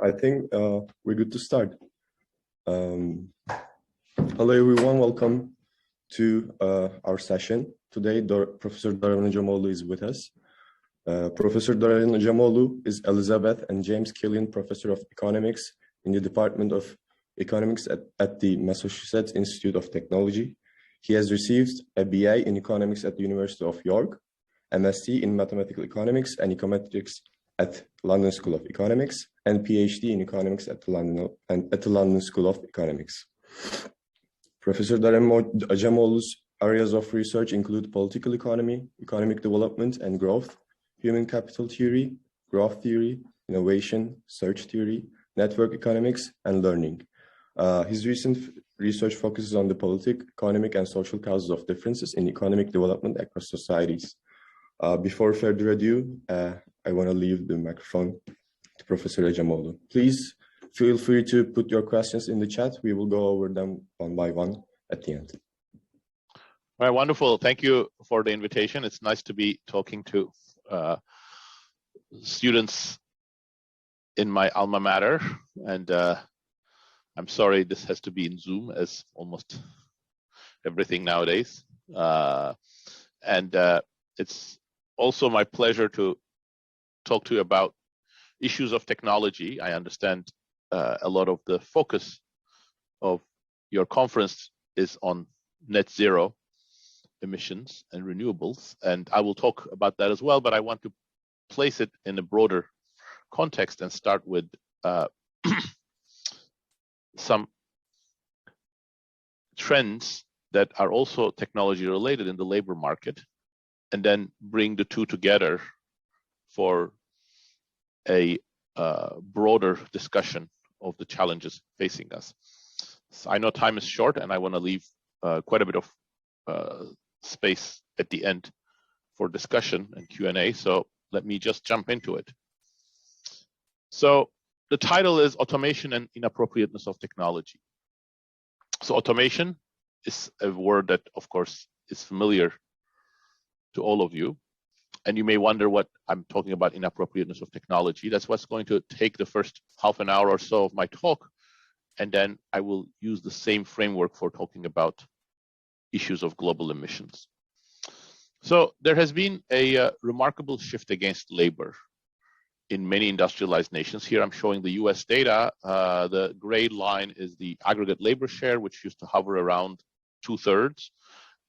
I think we're good to start. Hello everyone, welcome to our session. Today, Professor Doran Hocamoğlu is with us. Professor Doran Hocamoğlu is Elizabeth and James Killian Professor of Economics in the Department of Economics at the Massachusetts Institute of Technology. He has received a BA in Economics at the University of York, MSc in Mathematical Economics and Econometrics at London School of Economics, and PhD in Economics at the London School of Economics. Professor Doran Hocamoğlu's areas of research include political economy, economic development and growth, human capital theory, growth theory, innovation, search theory, network economics, and learning. His recent research focuses on the political, economic, and social causes of differences in economic development across societies. Before further ado, I want to leave the microphone to Professor Hocamoğlu. Please feel free to put your questions in the chat. We will go over them one by one at the end. All right, wonderful. Thank you for the invitation. It's nice to be talking to students in my alma mater. And I'm sorry this has to be in Zoom, as almost everything nowadays. It's also my pleasure to talk to you about issues of technology. I understand a lot of the focus of your conference is on net zero emissions and renewables, and I will talk about that as well, but I want to place it in a broader context and start with some trends that are also technology related in the labor market, and then bring the two together for a broader discussion of the challenges facing us. So I know time is short and I want to leave quite a bit of space at the end for discussion and Q&A, so let me just jump into it. So the title is Automation and Inappropriateness of Technology. So automation is a word that, of course, is familiar to all of you. And you may wonder what I'm talking about, inappropriateness of technology. That's what's going to take the first half an hour or so of my talk. And then I will use the same framework for talking about issues of global emissions. So there has been a remarkable shift against labor in many industrialized nations. Here I'm showing the US data. The gray line is the aggregate labor share, which used to hover around 2/3.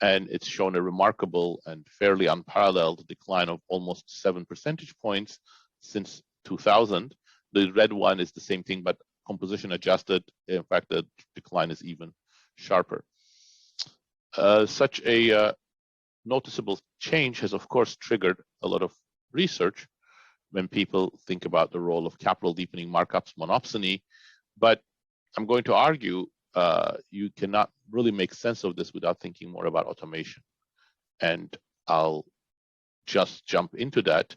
And it's shown a remarkable and fairly unparalleled decline of almost 7 percentage points since 2000. The red one is the same thing, but composition adjusted. In fact, the decline is even sharper. Such a noticeable change has, of course, triggered a lot of research when people think about the role of capital deepening markups, monopsony. But I'm going to argue you cannot really make sense of this without thinking more about automation. And I'll just jump into that.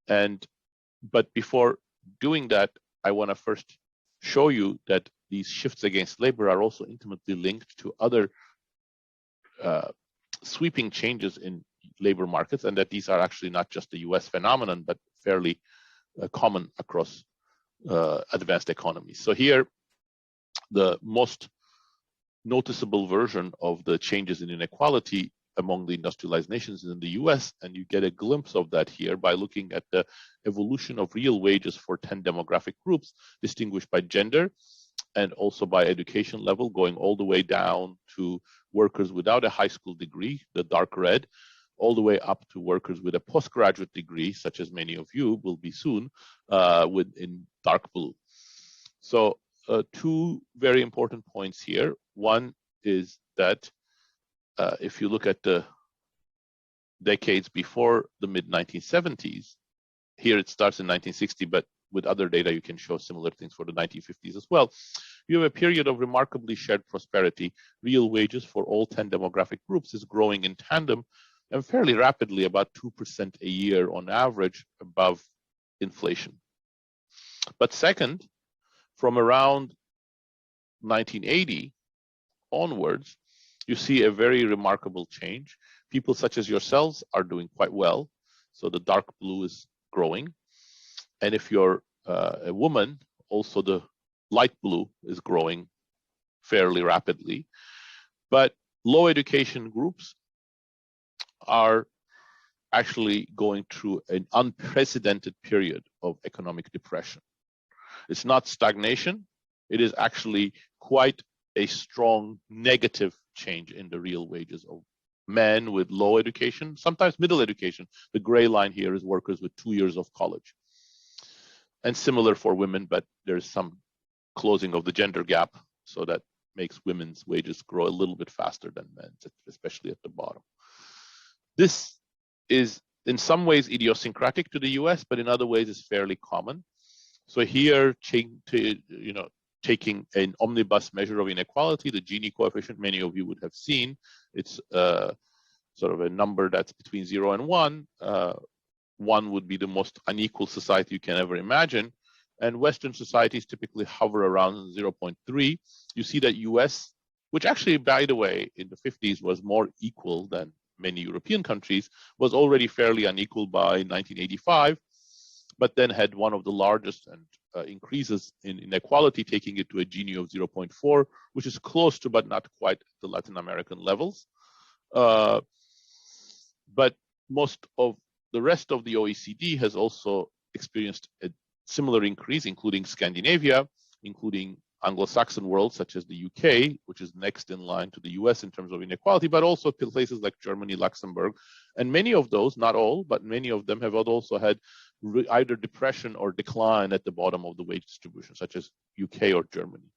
But before doing that, I want to first show you that these shifts against labor are also intimately linked to other sweeping changes in labor markets, and that these are actually not just a US phenomenon, but fairly common across advanced economies. So here, the most noticeable version of the changes in inequality among the industrialized nations is in the US, and you get a glimpse of that here by looking at the evolution of real wages for 10 demographic groups distinguished by gender and also by education level, going all the way down to workers without a high school degree, the dark red, all the way up to workers with a postgraduate degree, such as many of you will be soon, in dark blue. So two very important points here. One is that if you look at the decades before the mid-1970s, here it starts in 1960, but with other data you can show similar things for the 1950s as well. You have a period of remarkably shared prosperity. Real wages for all 10 demographic groups is growing in tandem and fairly rapidly, about 2% a year on average above inflation. But second, from around 1980 onwards, you see a very remarkable change. People such as yourselves are doing quite well. So the dark blue is growing. And if you're a woman also the light blue is growing fairly rapidly. But low education groups are actually going through an unprecedented period of economic depression. It's not stagnation. It is actually quite a strong negative change in the real wages of men with low education, sometimes middle education. The gray line here is workers with 2 years of college. And similar for women, but there's some closing of the gender gap, so that makes women's wages grow a little bit faster than men's, especially at the bottom. This is in some ways idiosyncratic to the US, but in other ways is fairly common. So here, taking an omnibus measure of inequality, the Gini coefficient, many of you would have seen. It's sort of a number that's between 0 and 1. 1 would be the most unequal society you can ever imagine. And Western societies typically hover around 0.3. You see that US, which actually, by the way, in the 50s was more equal than many European countries, was already fairly unequal by 1985, but then had one of the largest increases in inequality, taking it to a Gini of 0.4, which is close to, but not quite, the Latin American levels. But most of the rest of the OECD has also experienced a similar increase, including Scandinavia, including Anglo-Saxon world, such as the UK, which is next in line to the US in terms of inequality, but also places like Germany, Luxembourg. And many of those, not all, but many of them have also had either depression or decline at the bottom of the wage distribution, such as UK or Germany.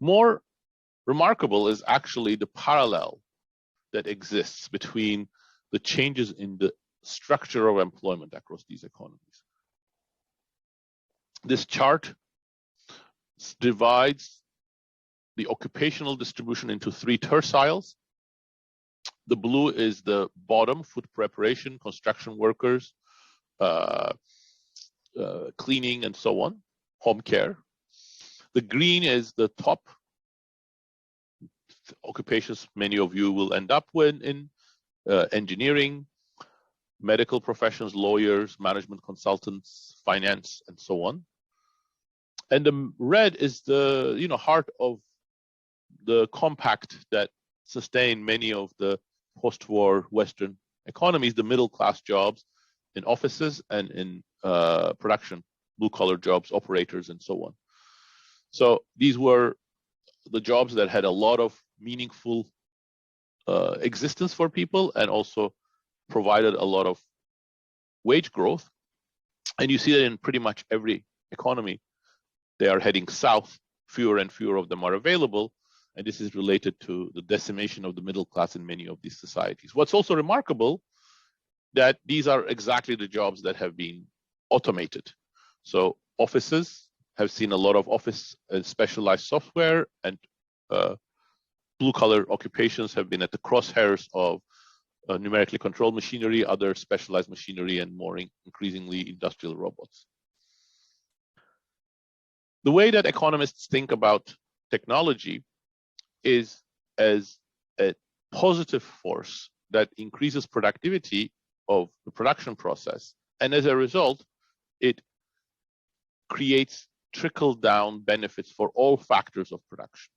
More remarkable is actually the parallel that exists between the changes in the structure of employment across these economies. This chart divides the occupational distribution into 3 terciles. The blue is the bottom, food preparation, construction workers, cleaning, and so on, home care. The green is the top occupations many of you will end up with in engineering, medical professions, lawyers, management consultants, finance, and so on. And the red is the heart of the compact that sustained many of the post-war Western economies, the middle-class jobs in offices and in production, blue-collar jobs, operators, and so on. So these were the jobs that had a lot of meaningful existence for people and also provided a lot of wage growth. And you see that in pretty much every economy, they are heading south. Fewer and fewer of them are available. And this is related to the decimation of the middle class in many of these societies. What's also remarkable, that these are exactly the jobs that have been automated. So offices have seen a lot of office and specialized software, and blue-collar occupations have been at the crosshairs of numerically controlled machinery, other specialized machinery, and more increasingly industrial robots. The way that economists think about technology is as a positive force that increases productivity of the production process. And as a result, it creates trickle-down benefits for all factors of production.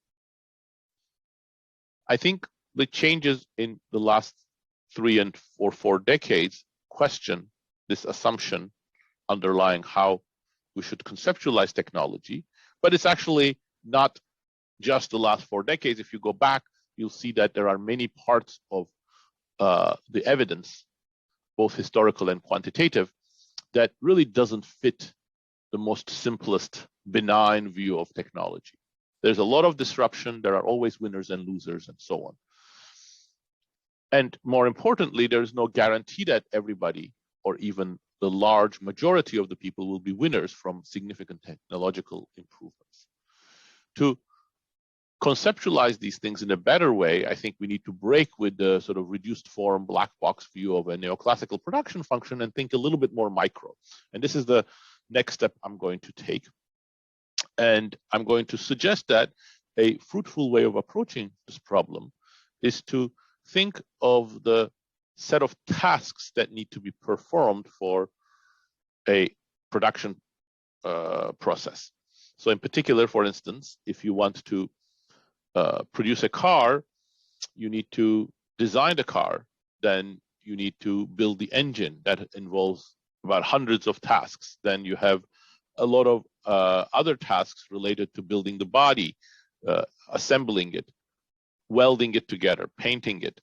I think the changes in the last 3 or 4 decades question this assumption underlying how we should conceptualize technology, but it's actually not just the last 4 decades. If you go back, you'll see that there are many parts of the evidence, both historical and quantitative, that really doesn't fit the most simplest, benign view of technology. There's a lot of disruption. There are always winners and losers and so on. And more importantly, there's no guarantee that everybody, or even the large majority of the people, will be winners from significant technological improvements. To conceptualize these things in a better way, I think we need to break with the sort of reduced form black box view of a neoclassical production function and think a little bit more micro. And this is the next step I'm going to take. And I'm going to suggest that a fruitful way of approaching this problem is to think of the set of tasks that need to be performed for a production process. So in particular, for instance, if you want to produce a car, you need to design the car, then you need to build the engine. That involves about hundreds of tasks. Then you have a lot of other tasks related to building the body, assembling it, welding it together, painting it.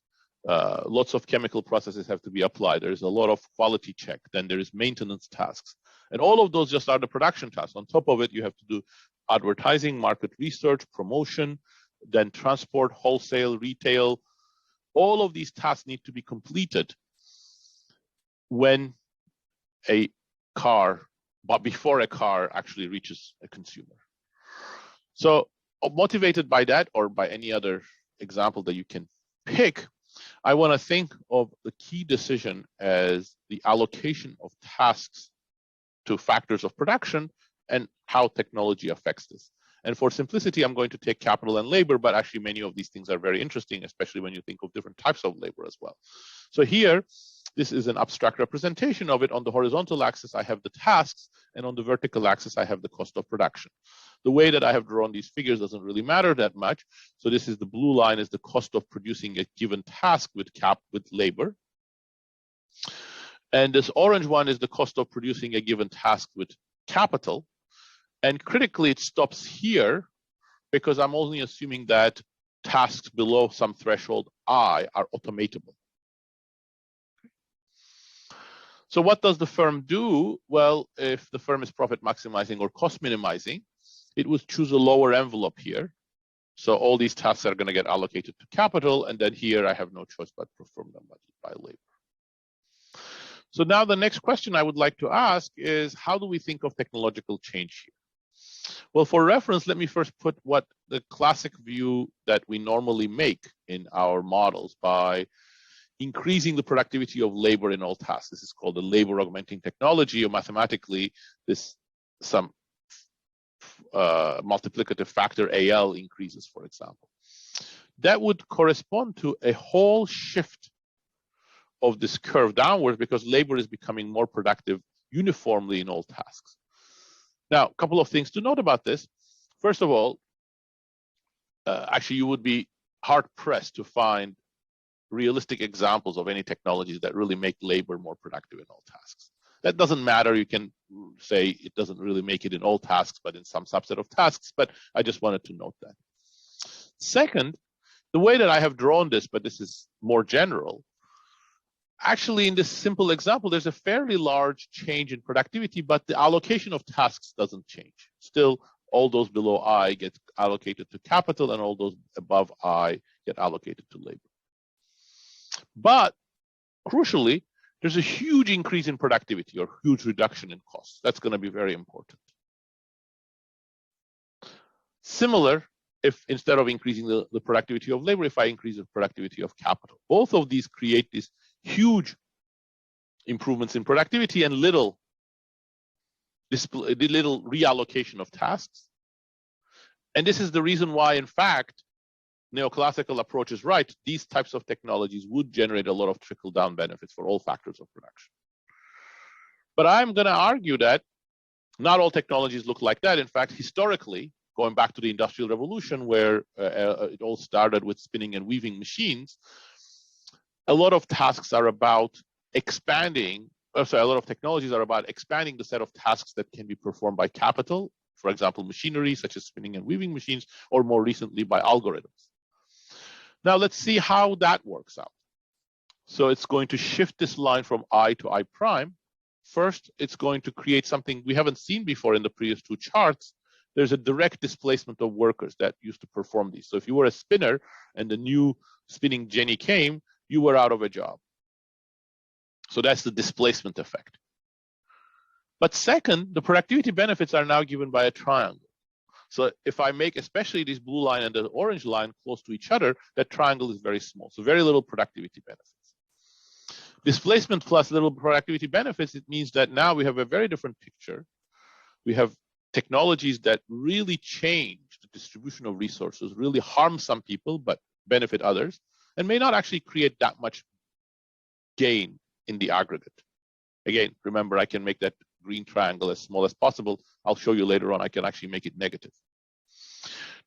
Lots of chemical processes have to be applied. There's a lot of quality check. Then there is maintenance tasks. And all of those just are the production tasks. On top of it, you have to do advertising, market research, promotion, then transport, wholesale, retail. All of these tasks need to be completed when a car, but before a car actually reaches a consumer. So motivated by that, or by any other example that you can pick, I want to think of the key decision as the allocation of tasks to factors of production and how technology affects this. And for simplicity, I'm going to take capital and labor, but actually many of these things are very interesting, especially when you think of different types of labor as well. So here, this is an abstract representation of it. On the horizontal axis, I have the tasks, and on the vertical axis, I have the cost of production. The way that I have drawn these figures doesn't really matter that much. So this is the blue line is the cost of producing a given task with labor. And this orange one is the cost of producing a given task with capital. And critically, it stops here because I'm only assuming that tasks below some threshold I are automatable. So what does the firm do? Well, if the firm is profit maximizing or cost minimizing, it would choose a lower envelope here. So all these tasks are going to get allocated to capital. And then here I have no choice but perform them by labor. So now the next question I would like to ask is, how do we think of technological change here? Well, for reference, let me first put what the classic view that we normally make in our models by increasing the productivity of labor in all tasks. This is called the labor augmenting technology, or mathematically, this some multiplicative factor AL increases, for example. That would correspond to a whole shift of this curve downwards because labor is becoming more productive uniformly in all tasks. Now, a couple of things to note about this. First of all, actually, you would be hard-pressed to find realistic examples of any technologies that really make labor more productive in all tasks. That doesn't matter. You can say it doesn't really make it in all tasks, but in some subset of tasks. But I just wanted to note that. Second, the way that I have drawn this, but this is more general, actually, in this simple example, there's a fairly large change in productivity, but the allocation of tasks doesn't change. Still, all those below I get allocated to capital, and all those above I get allocated to labor. But crucially, there's a huge increase in productivity or huge reduction in costs. That's going to be very important. Similar, if instead of increasing the productivity of labor, if I increase the productivity of capital. Both of these create these huge improvements in productivity and little reallocation of tasks. And this is the reason why, in fact, neoclassical approach is right. These types of technologies would generate a lot of trickle-down benefits for all factors of production. But I'm going to argue that not all technologies look like that. In fact, historically, going back to the Industrial Revolution, where it all started with spinning and weaving machines, a lot of tasks are about expanding, a lot of technologies are about expanding the set of tasks that can be performed by capital, for example, machinery such as spinning and weaving machines, or more recently by algorithms. Now let's see how that works out. So it's going to shift this line from I to I prime. First, it's going to create something we haven't seen before in the previous two charts. There's a direct displacement of workers that used to perform these. So if you were a spinner and the new spinning genie came, you were out of a job. So that's the displacement effect. But second, the productivity benefits are now given by a triangle. So if I make especially this blue line and the orange line close to each other, that triangle is very small. So very little productivity benefits. Displacement plus little productivity benefits, it means that now we have a very different picture. We have technologies that really change the distribution of resources, really harm some people, but benefit others, and may not actually create that much gain in the aggregate. Again, remember, I can make that green triangle as small as possible. I'll show you later on, I can actually make it negative.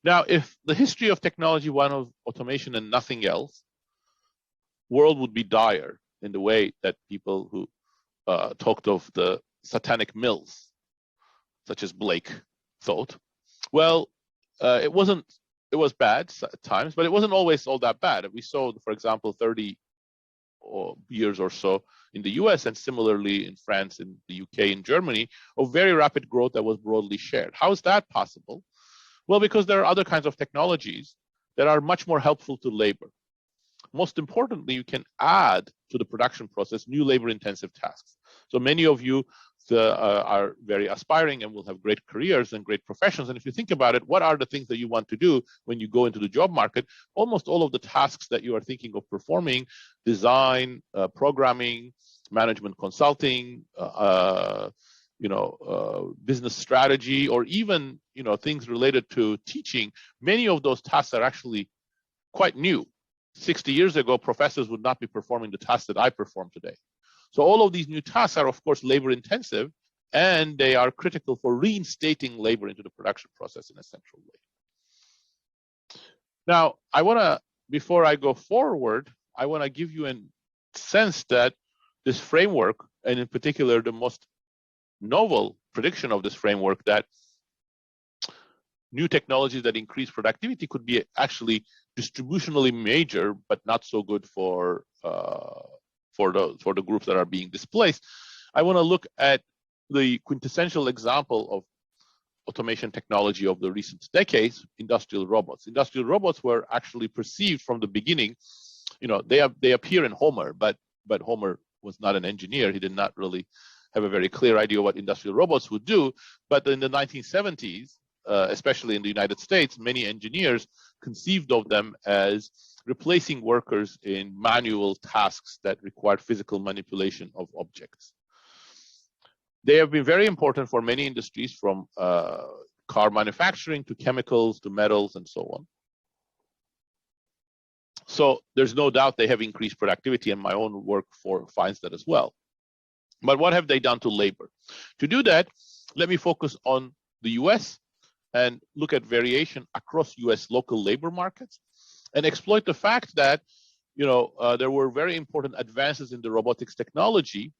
Now, if the history of technology one of automation and nothing else, world would be dire in the way that people who talked of the satanic mills, such as Blake, thought. Well, it was bad at times, but it wasn't always all that bad. We saw, for example, 30 years or so in the US and similarly in France, in the UK, in Germany, of very rapid growth that was broadly shared. How is that possible? Well, because there are other kinds of technologies that are much more helpful to labor. Most importantly, you can add to the production process new labor-intensive tasks. So many of you are very aspiring and will have great careers and great professions. And if you think about it, what are the things that you want to do when you go into the job market? Almost all of the tasks that you are thinking of performing, design, programming, management consulting, business strategy, or even things related to teaching, many of those tasks are actually quite new. 60 years ago, professors would not be performing the tasks that I perform today. So all of these new tasks are, of course, labor intensive, and they are critical for reinstating labor into the production process in a central way. Now, I want to, before I go forward, I want to give you a sense that this framework, and in particular, the most novel prediction of this framework, that new technologies that increase productivity could be actually distributionally major, but not so good for the groups that are being displaced. I want to look at the quintessential example of automation technology of the recent decades, industrial robots. Industrial robots were actually perceived from the beginning, they appear in Homer, but Homer was not an engineer. He did not really have a very clear idea what industrial robots would do. But in the 1970s, especially in the United States, many engineers conceived of them as replacing workers in manual tasks that required physical manipulation of objects. They have been very important for many industries, from car manufacturing to chemicals to metals and so on. So there's no doubt they have increased productivity, and my own work finds that as well. But what have they done to labor? To do that, let me focus on the US and look at variation across US local labor markets and exploit the fact that there were very important advances in the robotics technology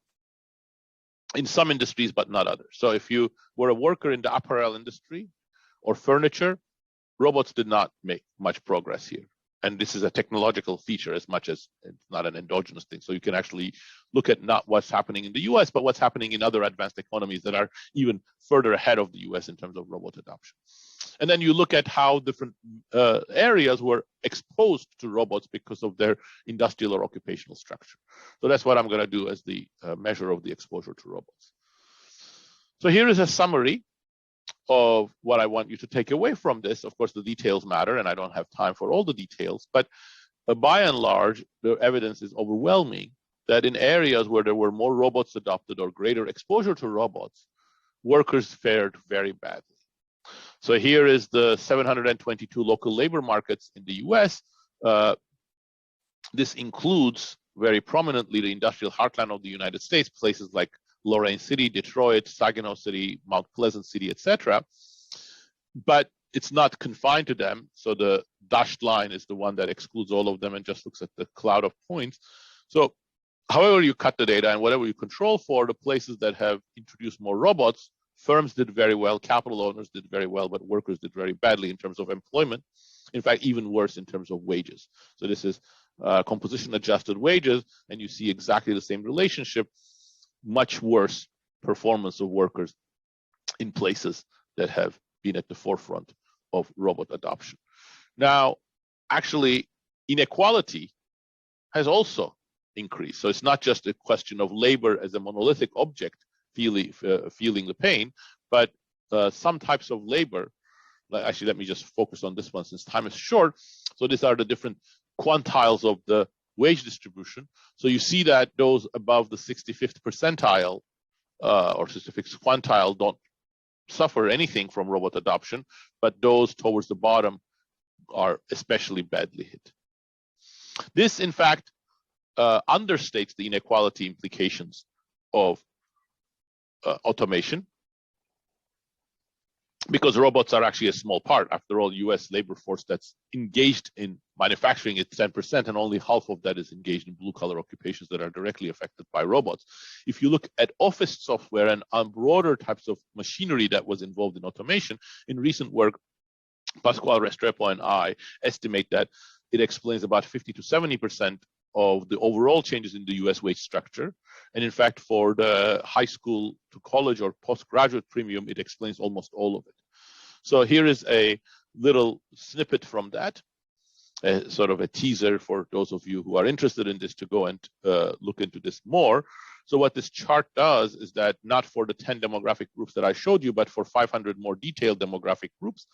in some industries, but not others. So if you were a worker in the apparel industry or furniture, robots did not make much progress here. And this is a technological feature as much as it's not an endogenous thing. So you can actually look at not what's happening in the US, but what's happening in other advanced economies that are even further ahead of the US in terms of robot adoption. And then you look at how different areas were exposed to robots because of their industrial or occupational structure. So that's what I'm going to do as the measure of the exposure to robots. So here is a summary of what I want you to take away from this. Of course, the details matter, and I don't have time for all the details, but by and large, the evidence is overwhelming that in areas where there were more robots adopted or greater exposure to robots, workers fared very badly. So here is the 722 local labor markets in the US. This includes very prominently the industrial heartland of the United States, places like Lorain City, Detroit, Saginaw City, Mount Pleasant City, etc. But it's not confined to them. So the dashed line is the one that excludes all of them and just looks at the cloud of points. So however you cut the data and whatever you control for, the places that have introduced more robots, firms did very well, capital owners did very well, but workers did very badly in terms of employment. In fact, even worse in terms of wages. So this is composition adjusted wages, and you see exactly the same relationship. Much worse performance of workers in places that have been at the forefront of robot adoption. Now, actually, inequality has also increased. So it's not just a question of labor as a monolithic object feeling the pain, but some types of labor. Actually, let me just focus on this one since time is short. So these are the different quantiles of the wage distribution. So you see that those above the 65th percentile or 65th quantile don't suffer anything from robot adoption, but those towards the bottom are especially badly hit. This, in fact, understates the inequality implications of automation, because robots are actually a small part. After all, US labor force that's engaged in manufacturing is 10%, and only half of that is engaged in blue-collar occupations that are directly affected by robots. If you look at office software and broader types of machinery that was involved in automation, in recent work, Pascual Restrepo and I estimate that it explains about 50 to 70% of the overall changes in the US wage structure. And in fact, for the high school to college or postgraduate premium, it explains almost all of it. So here is a little snippet from that, sort of a teaser for those of you who are interested in this to go and look into this more. So what this chart does is that not for the 10 demographic groups that I showed you, but for 500 more detailed demographic groups,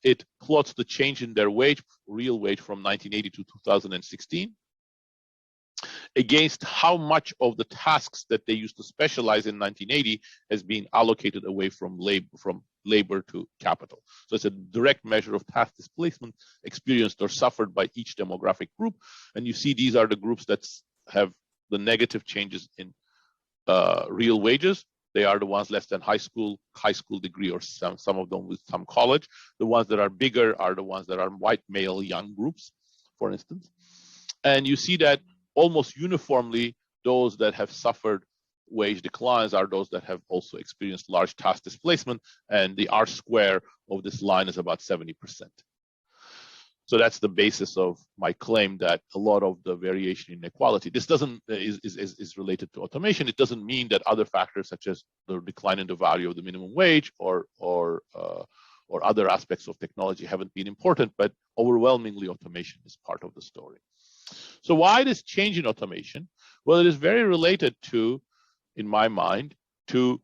it plots the change in their wage, real wage, from 1980 to 2016 against how much of the tasks that they used to specialize in 1980 has been allocated away from labor to capital. So it's a direct measure of task displacement experienced or suffered by each demographic group. And you see these are the groups that have the negative changes in real wages. They are the ones less than high school degree, or some of them with some college. The ones that are bigger are the ones that are white male young groups, for instance. And you see that almost uniformly, those that have suffered wage declines are those that have also experienced large task displacement, and the R square of this line is about 70%. So that's the basis of my claim that a lot of the variation in inequality, this is related to automation. It doesn't mean that other factors such as the decline in the value of the minimum wage or other aspects of technology haven't been important, but overwhelmingly automation is part of the story. So why this change in automation? Well, it is very related to, in my mind, to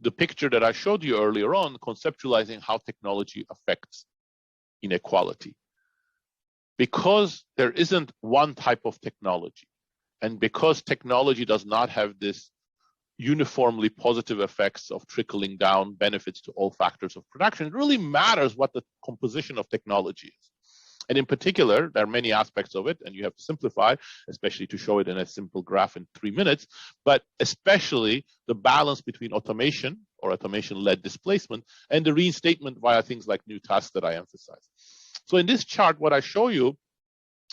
the picture that I showed you earlier on, conceptualizing how technology affects inequality. Because there isn't one type of technology, and because technology does not have this uniformly positive effects of trickling down benefits to all factors of production, it really matters what the composition of technology is. And in particular, there are many aspects of it, and you have to simplify, especially to show it in a simple graph in 3 minutes, but especially the balance between automation or automation-led displacement and the reinstatement via things like new tasks that I emphasize. So in this chart, what I show you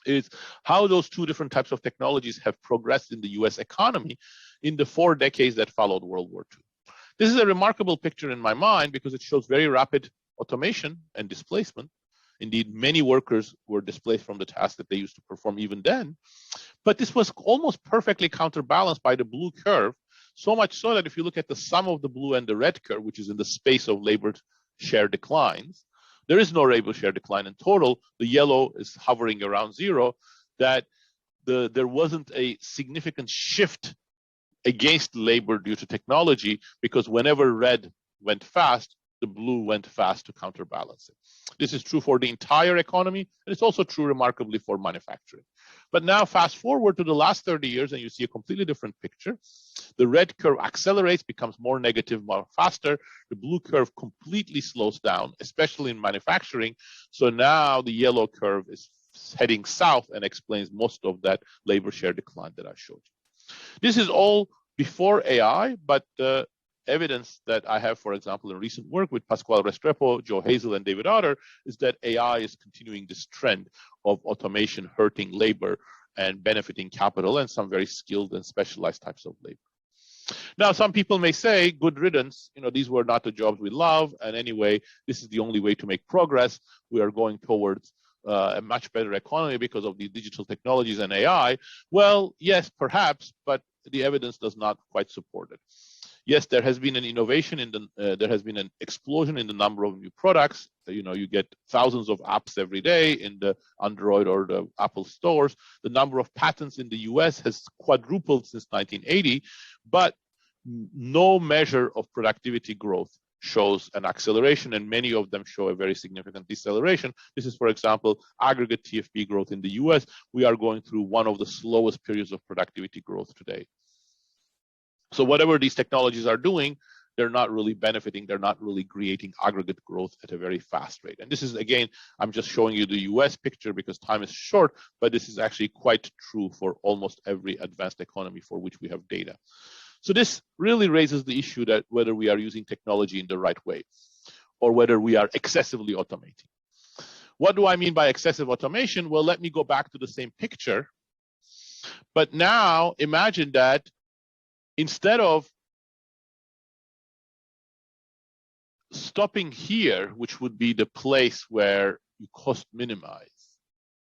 is how those two different types of technologies have progressed in the US economy in the 4 decades that followed World War II. This is a remarkable picture in my mind because it shows very rapid automation and displacement. Indeed, many workers were displaced from the tasks that they used to perform even then. But this was almost perfectly counterbalanced by the blue curve, so much so that if you look at the sum of the blue and the red curve, which is in the space of labor share declines, there is no labor share decline in total. The yellow is hovering around 0, that there wasn't a significant shift against labor due to technology, because whenever red went fast, the blue went fast to counterbalance it. This is true for the entire economy, and it's also true remarkably for manufacturing. But now fast forward to the last 30 years, and you see a completely different picture. The red curve accelerates, becomes more negative, more faster. The blue curve completely slows down, especially in manufacturing. So now the yellow curve is heading south and explains most of that labor share decline that I showed you. This is all before AI, but evidence that I have, for example, in recent work with Pascual Restrepo, Joe Hazel, and David Otter, is that AI is continuing this trend of automation hurting labor and benefiting capital and some very skilled and specialized types of labor. Now, some people may say, good riddance, these were not the jobs we love, and anyway, this is the only way to make progress. We are going towards a much better economy because of the digital technologies and AI. Well, yes, perhaps, but the evidence does not quite support it. Yes, there has been an innovation there has been an explosion in the number of new products. You get thousands of apps every day in the Android or the Apple stores. The number of patents in the US has quadrupled since 1980, but no measure of productivity growth shows an acceleration, and many of them show a very significant deceleration. This is, for example, aggregate TFP growth in the US. We are going through one of the slowest periods of productivity growth today. So whatever these technologies are doing, they're not really benefiting, they're not really creating aggregate growth at a very fast rate. And this is, again, I'm just showing you the US picture because time is short, but this is actually quite true for almost every advanced economy for which we have data. So this really raises the issue that whether we are using technology in the right way or whether we are excessively automating. What do I mean by excessive automation? Well, let me go back to the same picture. But now imagine that instead of stopping here, which would be the place where you cost minimize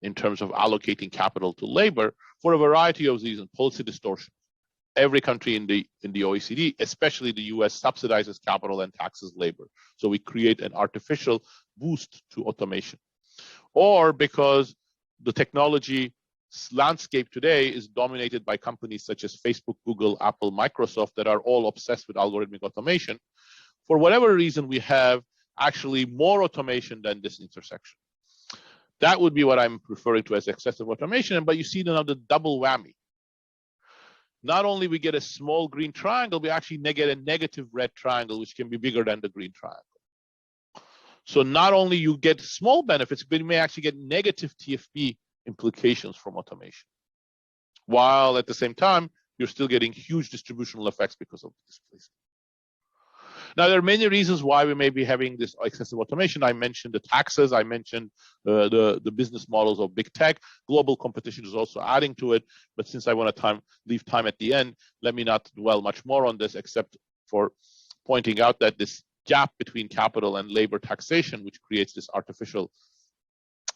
in terms of allocating capital to labor, for a variety of reasons, policy distortion. Every country in the OECD, especially the US, subsidizes capital and taxes labor. So we create an artificial boost to automation. Or because the technology landscape today is dominated by companies such as Facebook, Google, Apple, Microsoft that are all obsessed with algorithmic automation. For whatever reason, we have actually more automation than this intersection. That would be what I'm referring to as excessive automation. But you see now the double whammy. Not only we get a small green triangle, we actually get a negative red triangle, which can be bigger than the green triangle. So not only you get small benefits, but you may actually get negative TFP implications from automation. While at the same time, you're still getting huge distributional effects because of displacement. Now, there are many reasons why we may be having this excessive automation. I mentioned the taxes. I mentioned the business models of big tech. Global competition is also adding to it. But since I want to leave time at the end, let me not dwell much more on this, except for pointing out that this gap between capital and labor taxation, which creates this artificial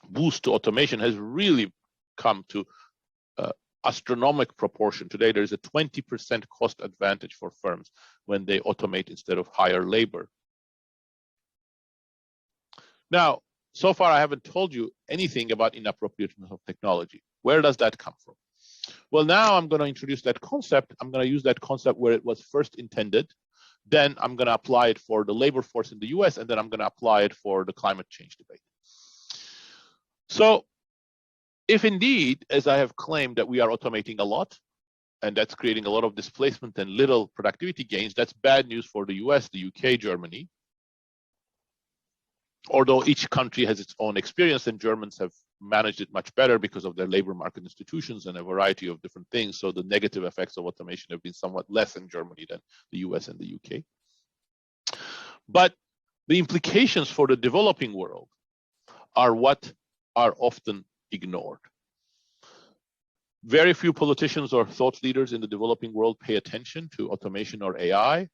boost to automation, has really come to astronomical proportion. Today, there is a 20% cost advantage for firms when they automate instead of hire labor. Now, so far, I haven't told you anything about inappropriateness of technology. Where does that come from? Well, now I'm going to introduce that concept. I'm going to use that concept where it was first intended. Then I'm going to apply it for the labor force in the US, and then I'm going to apply it for the climate change debate. So if indeed, as I have claimed, that we are automating a lot, and that's creating a lot of displacement and little productivity gains, that's bad news for the US, the UK, Germany. Although each country has its own experience, and Germans have managed it much better because of their labor market institutions and a variety of different things. So the negative effects of automation have been somewhat less in Germany than the US and the UK. But the implications for the developing world are what are often ignored. Very few politicians or thought leaders in the developing world pay attention to automation or AI.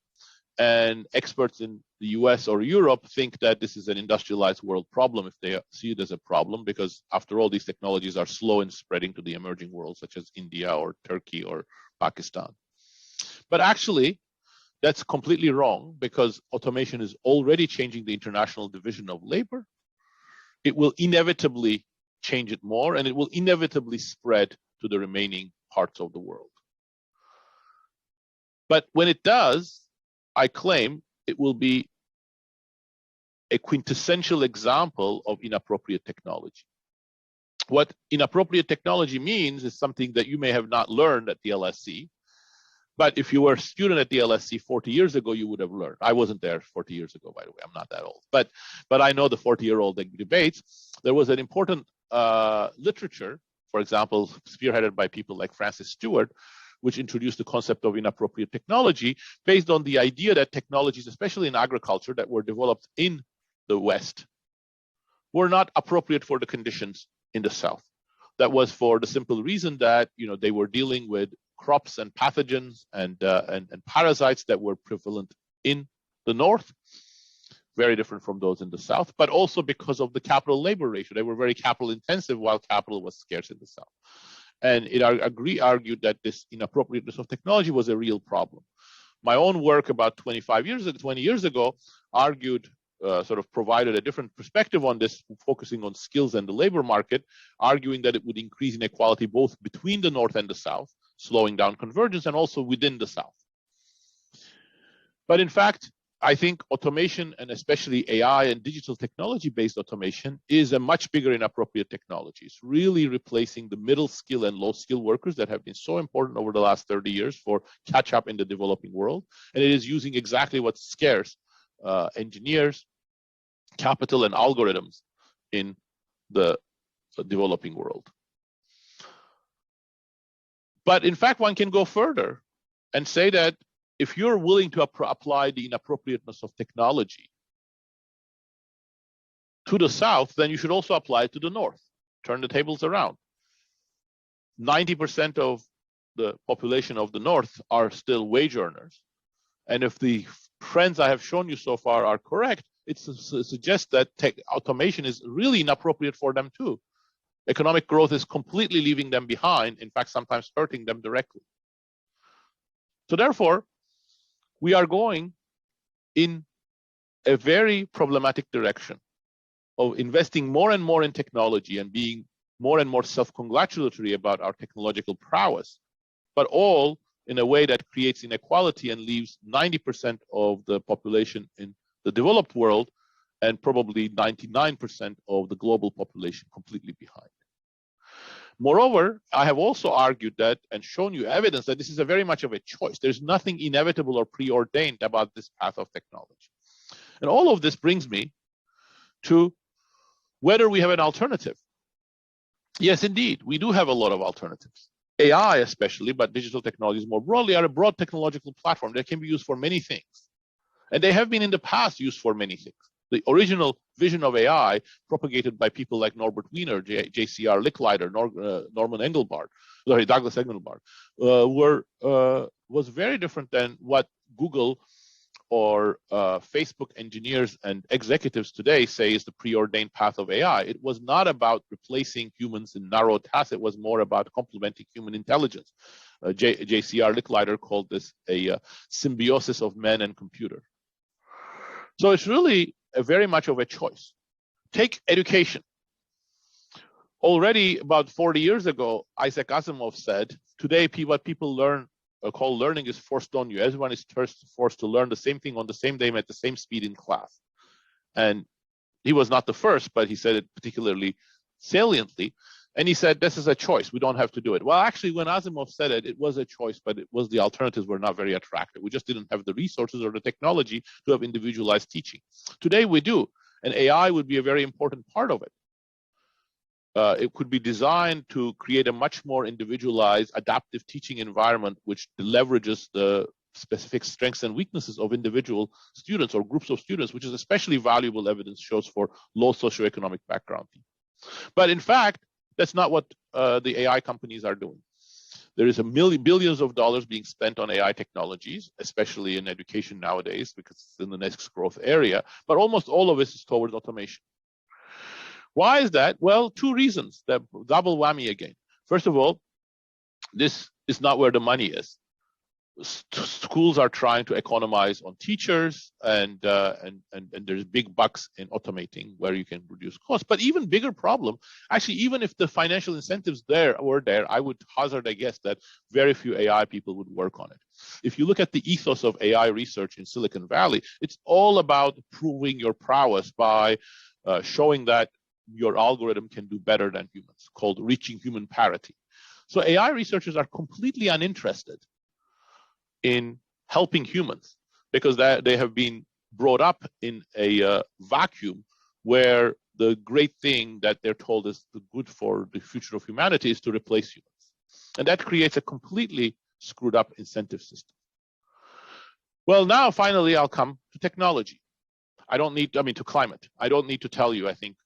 And experts in the US or Europe think that this is an industrialized world problem if they see it as a problem, because after all, these technologies are slow in spreading to the emerging world, such as India or Turkey or Pakistan. But actually, that's completely wrong, because automation is already changing the international division of labor. It will inevitably change it more, and it will inevitably spread to the remaining parts of the world. But when it does, I claim it will be a quintessential example of inappropriate technology. What inappropriate technology means is something that you may have not learned at the LSE, but if you were a student at the LSE 40 years ago, you would have learned. I wasn't there 40 years ago, by the way. I'm not that old. But I know the 40-year-old debates. There was an important literature, for example, spearheaded by people like Francis Stewart, which introduced the concept of inappropriate technology based on the idea that technologies, especially in agriculture, that were developed in the West, were not appropriate for the conditions in the South. That was for the simple reason that they were dealing with crops and pathogens and parasites that were prevalent in the North, very different from those in the South, but also because of the capital labor ratio. They were very capital intensive while capital was scarce in the South. And it argued that this inappropriateness of technology was a real problem. My own work about 20 years ago argued, sort of provided a different perspective on this, focusing on skills and the labor market, arguing that it would increase inequality both between the North and the South, slowing down convergence, and also within the South. But in fact, I think automation, and especially AI and digital technology-based automation, is a much bigger inappropriate technology. It's really replacing the middle skill and low skill workers that have been so important over the last 30 years for catch up in the developing world. And it is using exactly what's scarce, engineers, capital, and algorithms in the developing world. But in fact, one can go further and say that if you're willing to apply the inappropriateness of technology to the South, then you should also apply it to the North. Turn the tables around. 90% of the population of the North are still wage earners. And if the trends I have shown you so far are correct, it suggests that automation is really inappropriate for them too. Economic growth is completely leaving them behind, in fact, sometimes hurting them directly. So therefore, we are going in a very problematic direction of investing more and more in technology and being more and more self-congratulatory about our technological prowess, but all in a way that creates inequality and leaves 90% of the population in the developed world and probably 99% of the global population completely behind. Moreover, I have also argued that and shown you evidence that this is a very much of a choice. There's nothing inevitable or preordained about this path of technology. And all of this brings me to whether we have an alternative. Yes, indeed, we do have a lot of alternatives. AI especially, but digital technologies more broadly, are a broad technological platform that can be used for many things. And they have been in the past used for many things. The original vision of AI, propagated by people like Norbert Wiener, J.C.R. Licklider, Douglas Engelbart, was very different than what Google or Facebook engineers and executives today say is the preordained path of AI. It was not about replacing humans in narrow tasks. It was more about complementing human intelligence. J.C.R. Licklider called this a symbiosis of man and computer. So it's really very much of a choice. Take education. Already about 40 years ago, Isaac Asimov said, today what people call learning is forced on you. Everyone is forced to learn the same thing on the same day at the same speed in class. And he was not the first, but he said it particularly saliently. And he said, this is a choice. We don't have to do it. Well, actually, when Asimov said it, it was a choice, but the alternatives were not very attractive. We just didn't have the resources or the technology to have individualized teaching. Today we do, and AI would be a very important part of it. It could be designed to create a much more individualized, adaptive teaching environment, which leverages the specific strengths and weaknesses of individual students or groups of students, which is especially valuable evidence shows for low socioeconomic background. But in fact, that's not what the AI companies are doing. There is billions of dollars being spent on AI technologies, especially in education nowadays, because it's in the next growth area, but almost all of it is towards automation. Why is that? Well, two reasons, that double whammy again. First of all, this is not where the money is. Schools are trying to economize on teachers, and there's big bucks in automating where you can reduce costs. But even bigger problem, actually, even if the financial incentives were there, I would hazard a guess that very few AI people would work on it. If you look at the ethos of AI research in Silicon Valley, it's all about proving your prowess by showing that your algorithm can do better than humans, called reaching human parity. So AI researchers are completely uninterested in helping humans because they have been brought up in a vacuum where the great thing that they're told is good for the future of humanity is to replace humans. And that creates a completely screwed up incentive system. Well, now finally I'll come to technology. To climate. I don't need to tell you, I think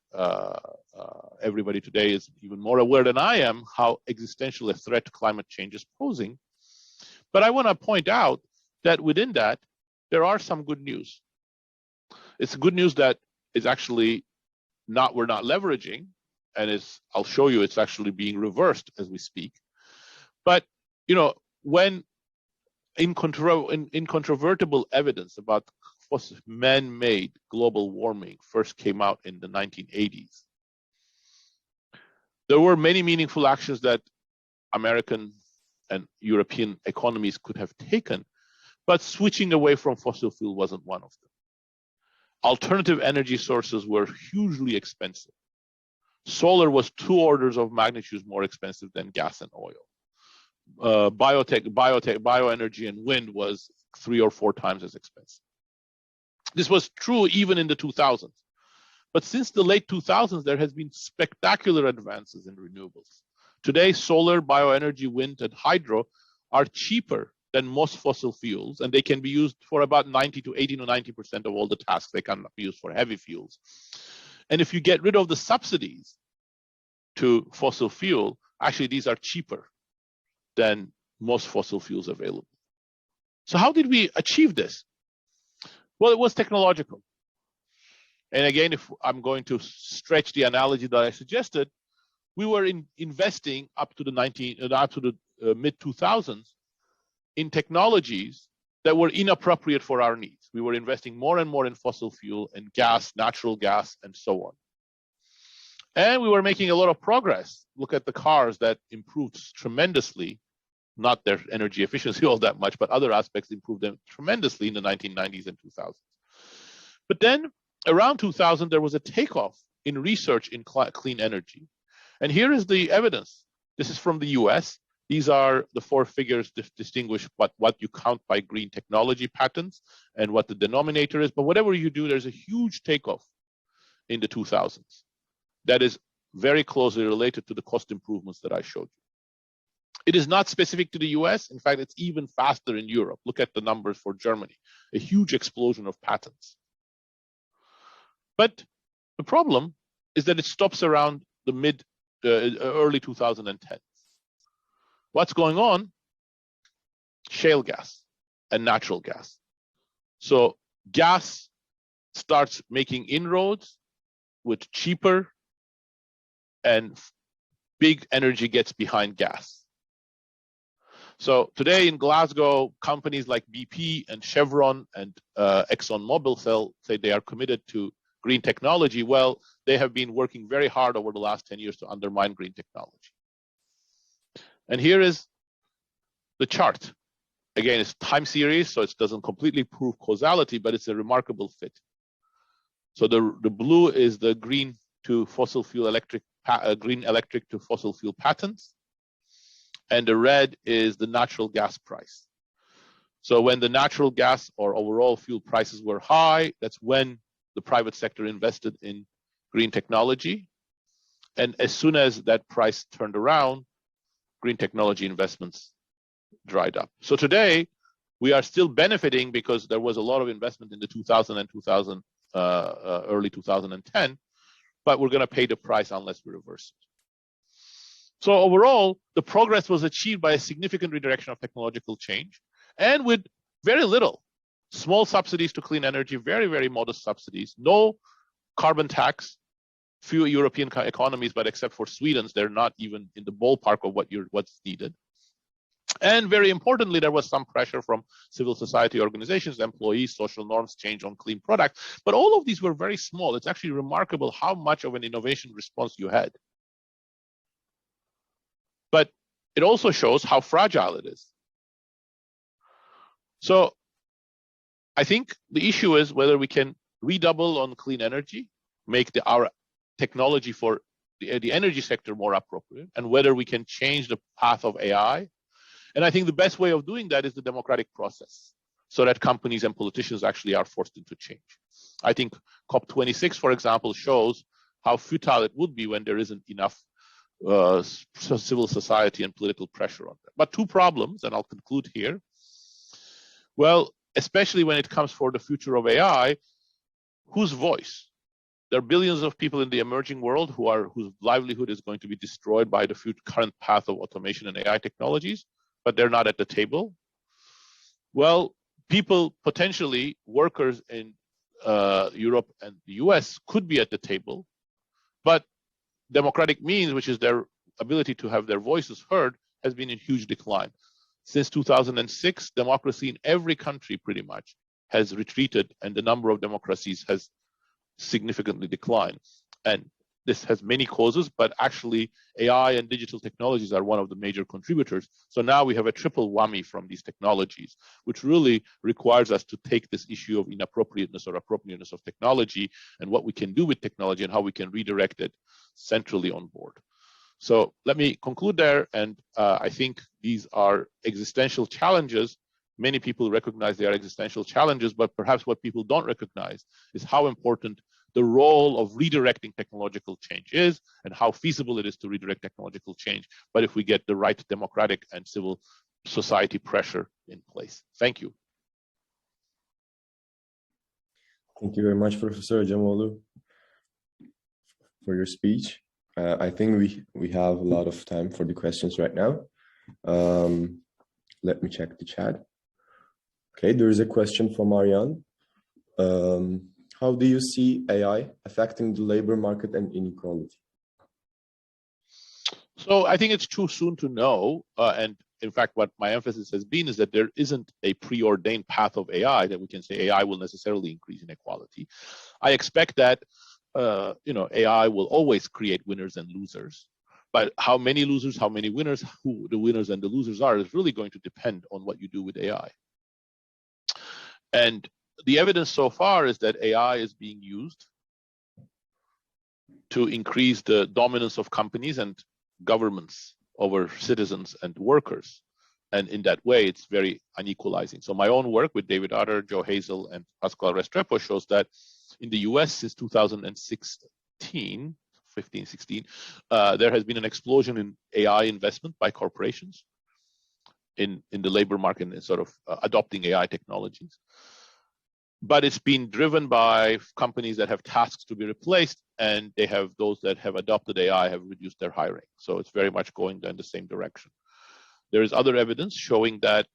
everybody today is even more aware than I am how existential a threat climate change is posing. But I want to point out that within that, there are some good news. It's good news that is actually we're not leveraging, and I'll show you it's actually being reversed as we speak. But when incontrovertible evidence about man-made global warming first came out in the 1980s, there were many meaningful actions that American and European economies could have taken, but switching away from fossil fuel wasn't one of them. Alternative energy sources were hugely expensive. Solar was 2 orders of magnitude more expensive than gas and oil. Bioenergy and wind was 3 or 4 times as expensive. This was true even in the 2000s. But since the late 2000s, there has been spectacular advances in renewables. Today, solar, bioenergy, wind, and hydro are cheaper than most fossil fuels, and they can be used for about 80 to 90% of all the tasks. They cannot be used for heavy fuels. And if you get rid of the subsidies to fossil fuel, actually these are cheaper than most fossil fuels available. So how did we achieve this? Well, it was technological. And again, if I'm going to stretch the analogy that I suggested, we were investing up to the mid 2000s in technologies that were inappropriate for our needs. We were investing more and more in fossil fuel and gas, natural gas, and so on. And we were making a lot of progress. Look at the cars that improved tremendously, not their energy efficiency all that much, but other aspects improved them tremendously in the 1990s and 2000s. But then around 2000, there was a takeoff in research in clean energy. And here is the evidence. This is from the US. These are the four figures that distinguish what you count by green technology patents and what the denominator is. But whatever you do, there's a huge takeoff in the 2000s that is very closely related to the cost improvements that I showed you. It is not specific to the US. In fact, it's even faster in Europe. Look at the numbers for Germany, a huge explosion of patents. But the problem is that it stops around the early 2010s. What's going on? Shale gas and natural gas. So gas starts making inroads with cheaper, and big energy gets behind gas. So today in Glasgow, companies like BP and Chevron and ExxonMobil say they are committed to green technology. Well, they have been working very hard over the last 10 years to undermine green technology. And here is the chart. Again, it's time series, so it doesn't completely prove causality, but it's a remarkable fit. So the blue is the green to fossil fuel electric, green electric to fossil fuel patents. And the red is the natural gas price. So when the natural gas or overall fuel prices were high, that's when the private sector invested in green technology. And as soon as that price turned around, green technology investments dried up. So today, we are still benefiting because there was a lot of investment in the 2000 and early 2010, but we're going to pay the price unless we reverse it. So overall, the progress was achieved by a significant redirection of technological change and with very little. Small subsidies to clean energy, very, very modest subsidies, no carbon tax. Few European economies, but except for Sweden's, they're not even in the ballpark of what's needed. And very importantly, there was some pressure from civil society organizations, employees, social norms change on clean products. But all of these were very small. It's actually remarkable how much of an innovation response you had. But it also shows how fragile it is. So I think the issue is whether we can redouble on clean energy, make our technology for the energy sector more appropriate, and whether we can change the path of AI. And I think the best way of doing that is the democratic process, so that companies and politicians actually are forced into change. I think COP26, for example, shows how futile it would be when there isn't enough civil society and political pressure on them. But two problems, and I'll conclude here. Well, especially when it comes for the future of AI, whose voice? There are billions of people in the emerging world whose livelihood is going to be destroyed by the current path of automation and AI technologies, but they're not at the table. Well, people, potentially workers in Europe and the US could be at the table, but democratic means, which is their ability to have their voices heard, has been in huge decline. Since 2006, democracy in every country pretty much has retreated, and the number of democracies has significantly declined. And this has many causes, but actually AI and digital technologies are one of the major contributors. So now we have a triple whammy from these technologies, which really requires us to take this issue of inappropriateness or appropriateness of technology and what we can do with technology and how we can redirect it centrally on board. So let me conclude there. And I think these are existential challenges. Many people recognize they are existential challenges, but perhaps what people don't recognize is how important the role of redirecting technological change is and how feasible it is to redirect technological change. But if we get the right democratic and civil society pressure in place. Thank you. Thank you very much, Professor Ajamoğlu, for your speech. I think we have a lot of time for the questions right now. Let me check the chat. Okay, there is a question from Ariane. How do you see AI affecting the labor market and inequality? So I think it's too soon to know. And in fact, what my emphasis has been is that there isn't a preordained path of AI that we can say AI will necessarily increase inequality. I expect that AI will always create winners and losers. But how many losers, how many winners, who the winners and the losers are is really going to depend on what you do with AI. And the evidence so far is that AI is being used to increase the dominance of companies and governments over citizens and workers. And in that way, it's very unequalizing. So my own work with David Otter, Joe Hazel, and Pascual Restrepo shows that in the US since 2016, 15, 16, there has been an explosion in AI investment by corporations in the labor market and sort of adopting AI technologies. But it's been driven by companies that have tasks to be replaced, and they have those that have adopted AI have reduced their hiring. So it's very much going in the same direction. There is other evidence showing that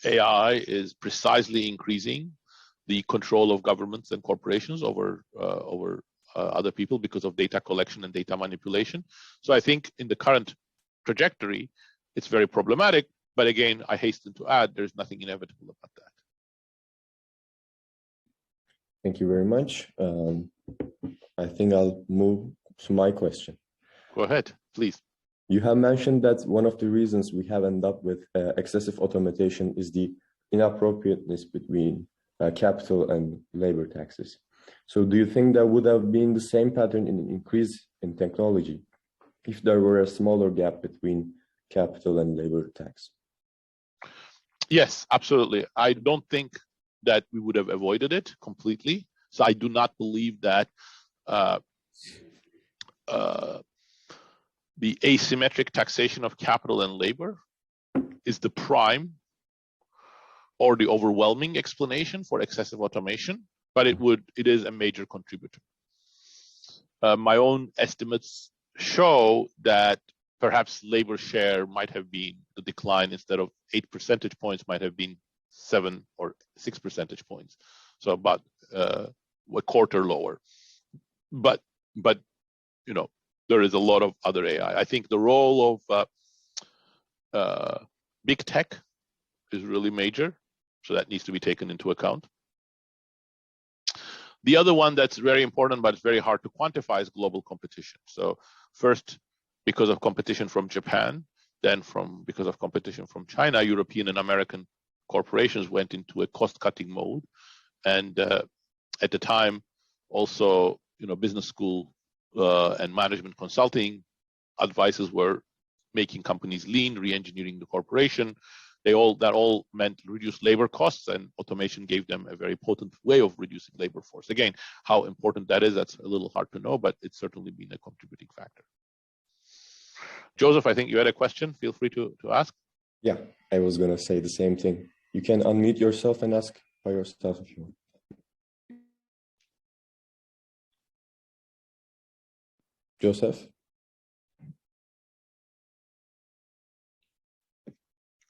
AI is precisely increasing the control of governments and corporations over other people because of data collection and data manipulation. So I think in the current trajectory, it's very problematic. But again, I hasten to add, there's nothing inevitable about that. Thank you very much. I think I'll move to my question. Go ahead, please. You have mentioned that one of the reasons we have ended up with excessive automation is the inappropriateness between capital and labor taxes. So do you think that would have been the same pattern in an increase in technology if there were a smaller gap between capital and labor tax? Yes, absolutely. I don't think that we would have avoided it completely. So I do not believe that the asymmetric taxation of capital and labor is the prime or the overwhelming explanation for excessive automation, but it is a major contributor. My own estimates show that perhaps labor share might have been the decline instead of 8 percentage points might have been 7 or 6 percentage points. So about a quarter lower. But there is a lot of other AI. I think the role of big tech is really major. So that needs to be taken into account. The other one that's very important, but it's very hard to quantify, is global competition. So first, because of competition from Japan, then because of competition from China, European and American corporations went into a cost-cutting mode. And at the time, also, business school and management consulting advices were making companies lean, re-engineering the corporation. That all meant reduced labor costs, and automation gave them a very potent way of reducing labor force. Again, how important that is, that's a little hard to know, but it's certainly been a contributing factor. Joseph, I think you had a question. Feel free to ask. Yeah, I was going to say the same thing. You can unmute yourself and ask by yourself if you want. Joseph?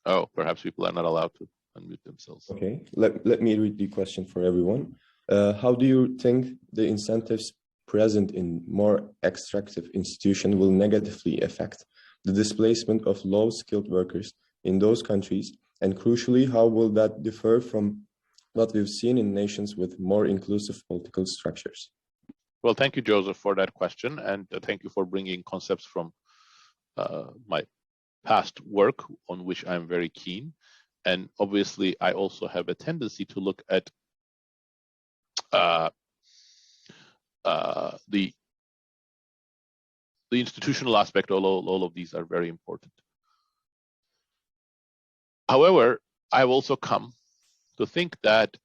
Oh, perhaps people are not allowed to unmute themselves. Okay, let me read the question for everyone. How do you think the incentives present in more extractive institutions will negatively affect the displacement of low-skilled workers in those countries? And crucially, how will that differ from what we've seen in nations with more inclusive political structures? Well, thank you, Joseph, for that question. And thank you for bringing concepts from my past work on which I'm very keen. And obviously, I also have a tendency to look at the institutional aspect. All of these are very important. However, I've also come to think that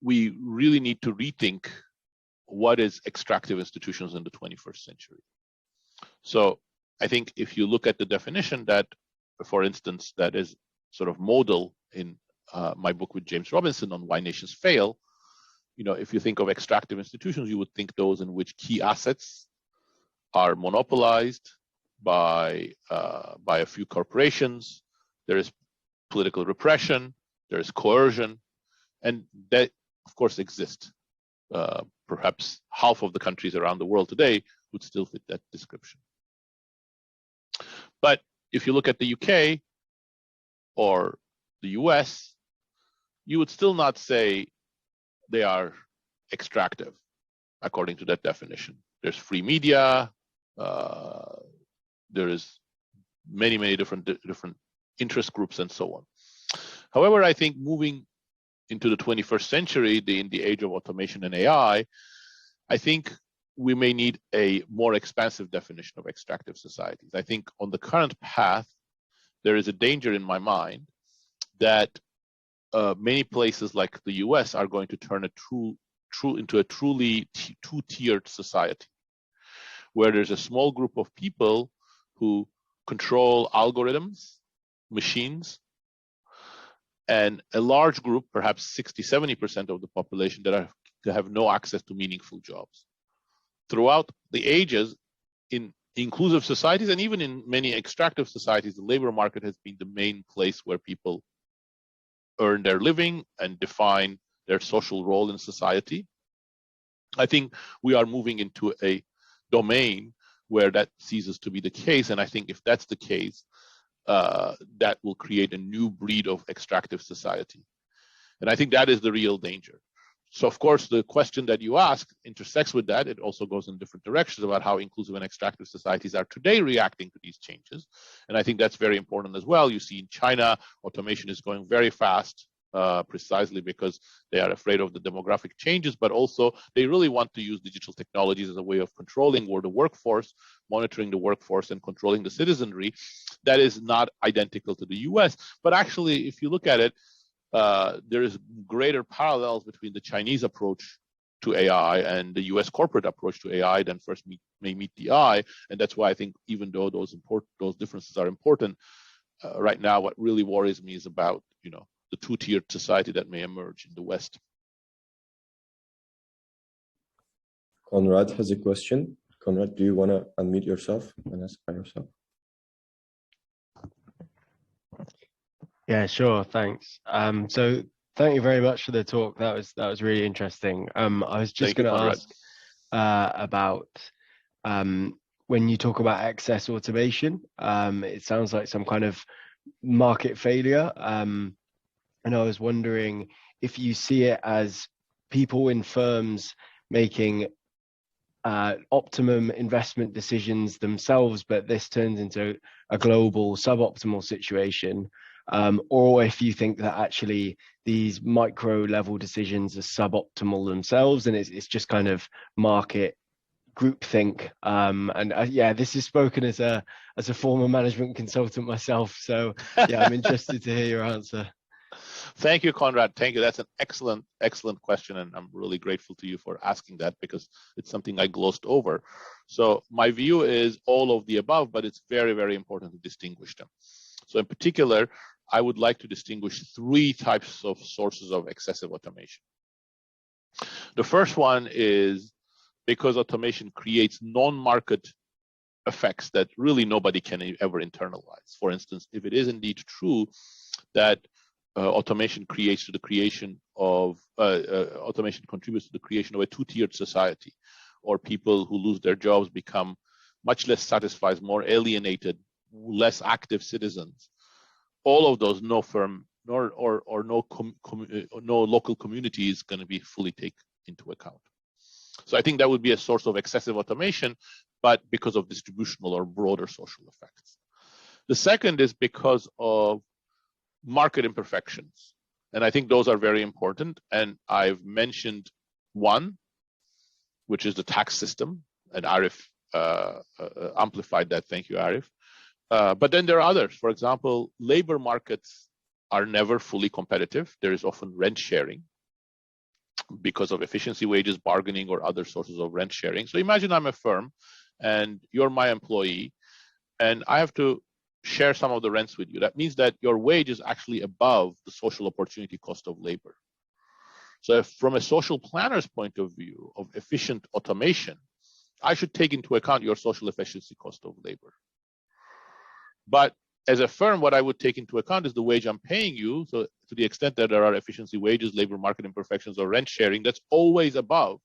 we really need to rethink what is extractive institutions in the 21st century. So I think if you look at the definition that, for instance, that is sort of model in my book with James Robinson on Why Nations Fail. If you think of extractive institutions, you would think those in which key assets are monopolized by a few corporations. There is political repression, there is coercion, and that, of course, exists. Perhaps half of the countries around the world today would still fit that description. But if you look at the UK or the US, you would still not say they are extractive according to that definition. There's free media, there is many different interest groups and so on. However, I think moving into the 21st century, in the age of automation and AI, I think we may need a more expansive definition of extractive societies. I think on the current path, there is a danger in my mind that many places like the US are going to turn into a truly two-tiered society, where there's a small group of people who control algorithms, machines, and a large group, perhaps 60–70% of the population, that have no access to meaningful jobs. Throughout the ages, in inclusive societies and even in many extractive societies, the labor market has been the main place where people earn their living and define their social role in society. I think we are moving into a domain where that ceases to be the case, and I think if that's the case, that will create a new breed of extractive society. And I think that is the real danger. So, of course, the question that you ask intersects with that. It also goes in different directions about how inclusive and extractive societies are today reacting to these changes. And I think that's very important as well. You see in China, automation is going very fast, precisely because they are afraid of the demographic changes, but also they really want to use digital technologies as a way of controlling the workforce, monitoring the workforce, and controlling the citizenry. That is not identical to the US. But actually, if you look at it, there is greater parallels between the Chinese approach to AI and the US corporate approach to AI than first may meet the eye. And that's why I think even though those differences are important, right now what really worries me is about the two-tiered society that may emerge in the West. Conrad has a question. Conrad, do you want to unmute yourself and ask by yourself? Yeah, sure. Thanks. So thank you very much for the talk. That was really interesting. I was just going to ask about when you talk about excess automation, it sounds like some kind of market failure. And I was wondering if you see it as people in firms making optimum investment decisions themselves, but this turns into a global suboptimal situation, or if you think that actually these micro level decisions are suboptimal themselves and it's just kind of market groupthink. Yeah, this is spoken as a former management consultant myself, so yeah, I'm interested to hear your answer. Thank you, Conrad. Thank you. That's an excellent question, and I'm really grateful to you for asking that because it's something I glossed over. So my view is all of the above, but it's very, very important to distinguish them. So in particular, I would like to distinguish three types of sources of excessive automation. The first one is because automation creates non-market effects that really nobody can ever internalize. For instance, if it is indeed true that automation contributes to the creation of a two-tiered society, or people who lose their jobs become much less satisfied, more alienated, less active citizens. All of those, no firm or no local community is going to be fully taken into account. So I think that would be a source of excessive automation, but because of distributional or broader social effects. The second is because of market imperfections. And I think those are very important. And I've mentioned one, which is the tax system. And Arif amplified that. Thank you, Arif. But then there are others. For example, labor markets are never fully competitive. There is often rent sharing because of efficiency wages, bargaining, or other sources of rent sharing. So imagine I'm a firm and you're my employee, and I have to share some of the rents with you. That means that your wage is actually above the social opportunity cost of labor. So if from a social planner's point of view of efficient automation, I should take into account your social efficiency cost of labor. But as a firm, what I would take into account is the wage I'm paying you. So to the extent that there are efficiency wages, labor market imperfections, or rent sharing, that's always above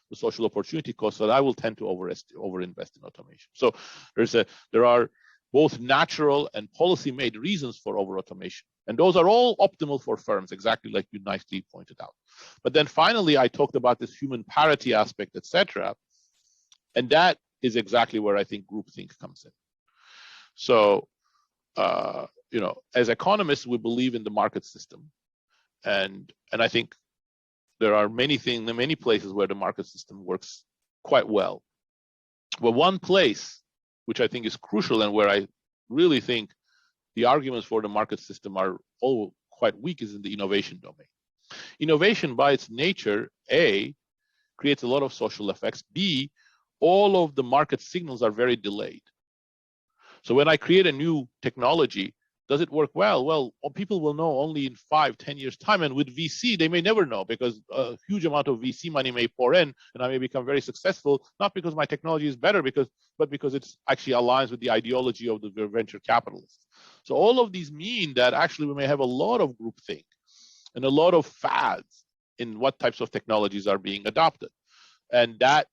the social opportunity cost, that I will tend to overinvest in automation. So there are both natural and policy-made reasons for over-automation. And those are all optimal for firms, exactly like you nicely pointed out. But then finally, I talked about this human parity aspect, etc. And that is exactly where I think groupthink comes in. So, as economists, we believe in the market system. And I think there are many places where the market system works quite well. But one place which I think is crucial and where I really think the arguments for the market system are all quite weak is in the innovation domain. Innovation by its nature, A, creates a lot of social effects. B, all of the market signals are very delayed. So when I create a new technology, does it work well? Well, people will know only in 5-10 years time. And with VC, they may never know, because a huge amount of VC money may pour in and I may become very successful, not because my technology is better, but because it's actually aligns with the ideology of the venture capitalists. So all of these mean that actually we may have a lot of groupthink and a lot of fads in what types of technologies are being adopted. And that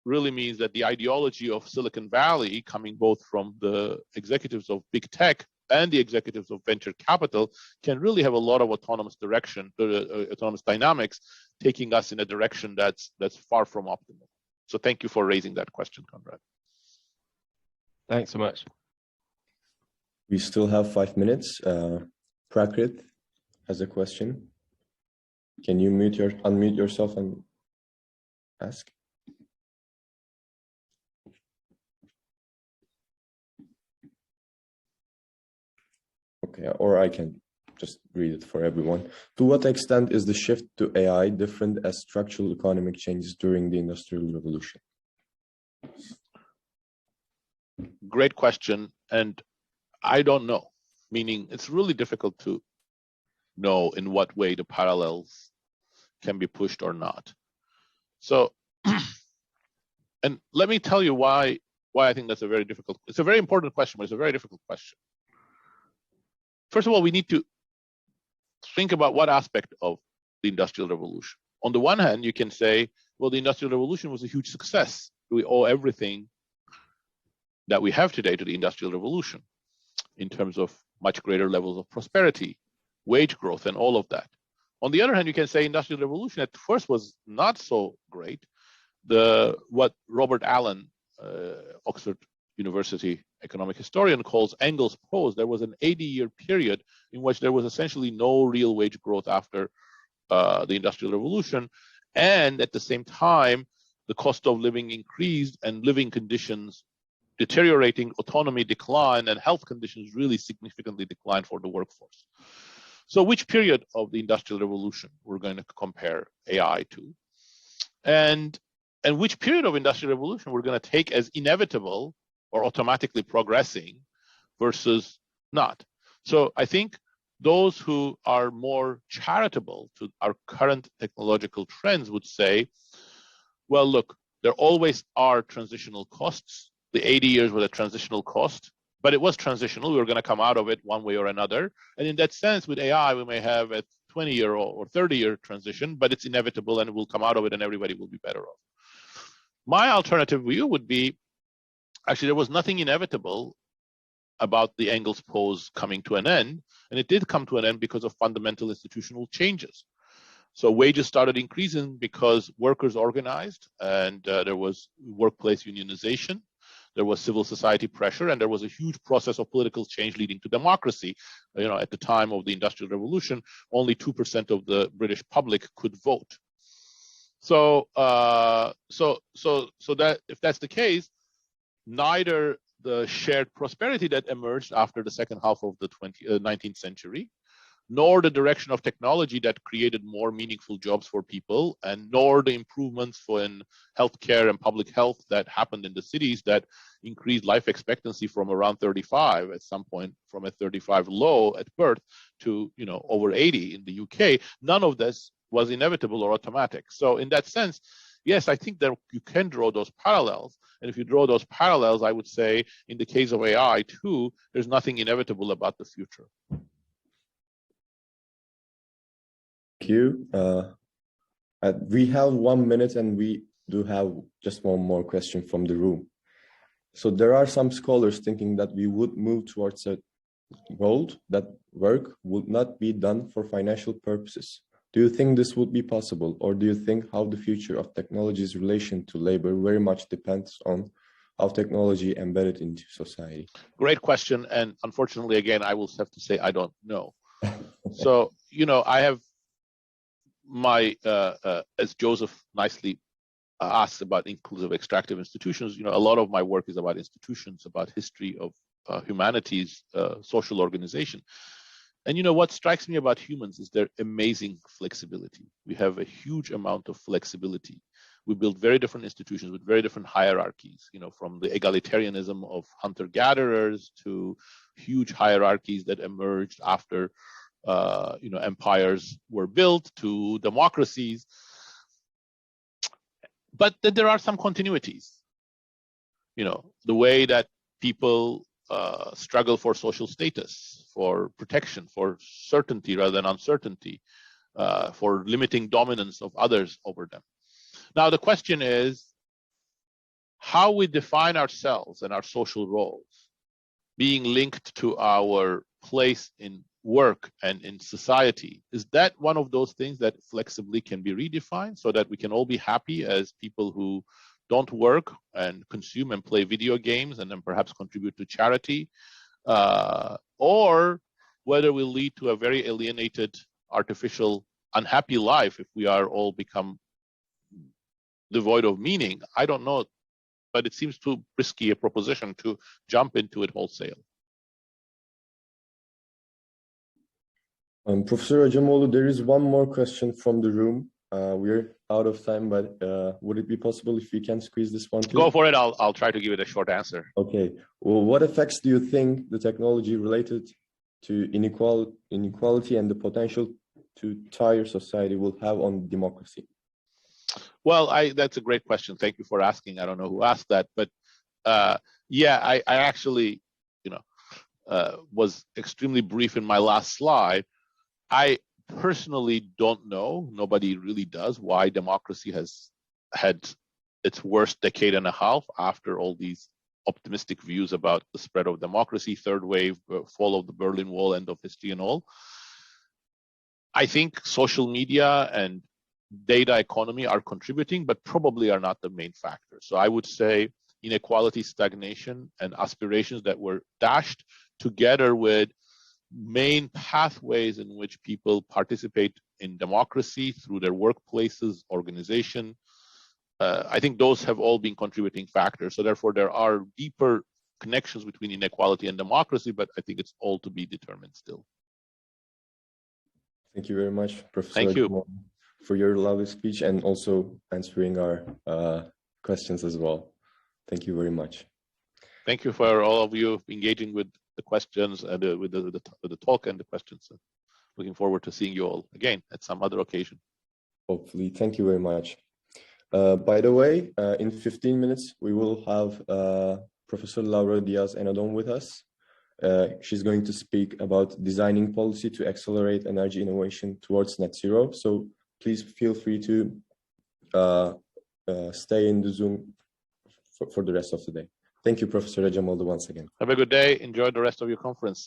really means that the ideology of Silicon Valley, coming both from the executives of big tech and the executives of venture capital, can really have a lot of autonomous dynamics, taking us in a direction that's far from optimal. So thank you for raising that question, Conrad. Thanks so much. We still have 5 minutes. Prakrit has a question. Can you unmute yourself and ask? Okay, or I can just read it for everyone. To what extent is the shift to AI different as structural economic changes during the Industrial Revolution? Great question, and I don't know. Meaning, it's really difficult to know in what way the parallels can be pushed or not. So, and let me tell you why I think that's a very difficult. It's a very important question, but it's a very difficult question. First of all, we need to think about what aspect of the Industrial Revolution. On the one hand, you can say, well, the Industrial Revolution was a huge success. We owe everything that we have today to the Industrial Revolution in terms of much greater levels of prosperity, wage growth, and all of that. On the other hand, you can say Industrial Revolution at first was not so great. What Robert Allen, Oxford University economic historian, calls Engels' pose, there was an 80-year period in which there was essentially no real wage growth after the Industrial Revolution. And at the same time, the cost of living increased and living conditions deteriorating, autonomy declined, and health conditions really significantly declined for the workforce. So which period of the Industrial Revolution we're going to compare AI to? And which period of Industrial Revolution we're going to take as inevitable or automatically progressing versus not? So I think those who are more charitable to our current technological trends would say, well, look, there always are transitional costs. The 80 years was a transitional cost, but it was transitional. We were going to come out of it one way or another. And in that sense, with AI, we may have a 20-year or 30-year transition, but it's inevitable and we'll come out of it and everybody will be better off. My alternative view would be, actually, there was nothing inevitable about the Engels pose coming to an end, and it did come to an end because of fundamental institutional changes. So wages started increasing because workers organized, and there was workplace unionization. There was civil society pressure, and there was a huge process of political change leading to democracy. At the time of the Industrial Revolution, only 2% of the British public could vote. So that if that's the case, neither the shared prosperity that emerged after the second half of the 19th century, nor the direction of technology that created more meaningful jobs for people, and nor the improvements in healthcare and public health that happened in the cities that increased life expectancy from around 35 at some point, from a 35 low at birth to over 80 in the UK. None of this was inevitable or automatic. So in that sense, yes, I think that you can draw those parallels. And if you draw those parallels, I would say in the case of AI too, there's nothing inevitable about the future. Thank you. We have 1 minute and we do have just one more question from the room. So there are some scholars thinking that we would move towards a world that work would not be done for financial purposes. Do you think this would be possible, or do you think how the future of technology's relation to labor very much depends on how technology embedded into society? Great question. And unfortunately, again, I will have to say I don't know. So, I have my, as Joseph nicely asked about inclusive extractive institutions, a lot of my work is about institutions, about history of humanities, social organization. And what strikes me about humans is their amazing flexibility. We have a huge amount of flexibility. We build very different institutions with very different hierarchies, from the egalitarianism of hunter-gatherers to huge hierarchies that emerged after empires were built, to democracies. But then there are some continuities. The way that people struggle for social status, for protection, for certainty rather than uncertainty, for limiting dominance of others over them. Now, the question is how we define ourselves and our social roles being linked to our place in work and in society. Is that one of those things that flexibly can be redefined so that we can all be happy as people who don't work and consume and play video games and then perhaps contribute to charity, or whether we'll lead to a very alienated, artificial, unhappy life if we are all become devoid of meaning? I don't know, but it seems too risky a proposition to jump into it wholesale. Professor Ajamoğlu, there is one more question from the room. We're out of time, but would it be possible if we can squeeze this one too? Go for it. I'll try to give it a short answer. Okay. Well, what effects do you think the technology related to inequality and the potential to tire society will have on democracy? Well, that's a great question. Thank you for asking. I don't know who asked that, but yeah, I actually, was extremely brief in my last slide. I personally don't know, nobody really does, why democracy has had its worst decade and a half after all these optimistic views about the spread of democracy, third wave, fall of the Berlin Wall, end of history and all. I think social media and data economy are contributing, but probably are not the main factor. So I would say inequality, stagnation, and aspirations that were dashed together with main pathways in which people participate in democracy through their workplaces, organization. I think those have all been contributing factors. So therefore, there are deeper connections between inequality and democracy, but I think it's all to be determined still. Thank you very much, Professor. Thank you for your lovely speech and also answering our questions as well. Thank you very much. Thank you for all of you engaging with the questions and with the talk and the questions. Looking forward to seeing you all again at some other occasion. Hopefully. Thank you very much. By the way, in 15 minutes, we will have Professor Laura Diaz-Enadon with us. She's going to speak about designing policy to accelerate energy innovation towards net zero. So please feel free to stay in the Zoom for the rest of the day. Thank you, Professor Ajamoğlu, once again. Have a good day. Enjoy the rest of your conference.